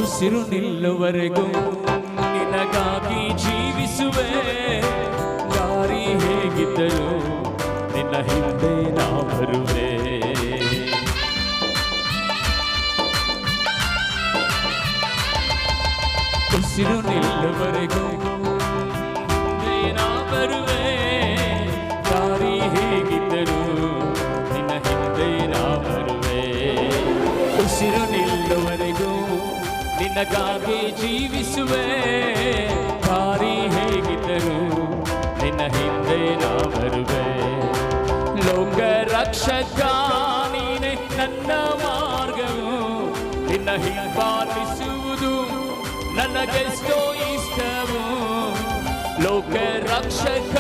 ಉಸಿರು ನಿಲ್ಲುವರೆಗೂ ನಿನಗಾಗಿ ಜೀವಿಸುವೆ. ದಾರಿ ಹೇಗಿದ್ದರೂ ನಿನ್ನ ಹಿಂದೆ ನಾ ಬರುವೆ. ಉಸಿರು ನಿಲ್ಲುವರೆಗೂ ನಾ ಬರುವೆ. ದಾರಿ ಹೇಗಿದ್ದರೂ ನಿನ್ನ ಹಿಂದೆ ನಾ ಬರುವೆ. ಉಸಿರು ನಿಲ್ಲುವರೆಗೂ ನಿನಗಾಗಿ ಜೀವಿಸುವೆ. ದಾರಿ ಹೇಗಿದ್ದರೂ ನಿನ್ನ ಹಿಂದೆ ನಾ ಬರುವೆ. ಲೋಕ ರಕ್ಷಕ ನೀನೆ ನನ್ನ ಮಾರ್ಗವು. ನಿನ್ನ ಹಿಂಬಾಲಿಸುವುದು ನನಗೆಷ್ಟೋ ಇಷ್ಟವು. ಲೋಕ ರಕ್ಷಕ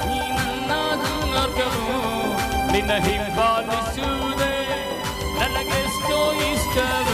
ನೀ ನನ್ನ ಮಾರ್ಗವು. ನಿನ್ನ ಹಿಂಬಾಲಿಸುವುದೇ ನನಗೆಷ್ಟೋ ಇಷ್ಟವು.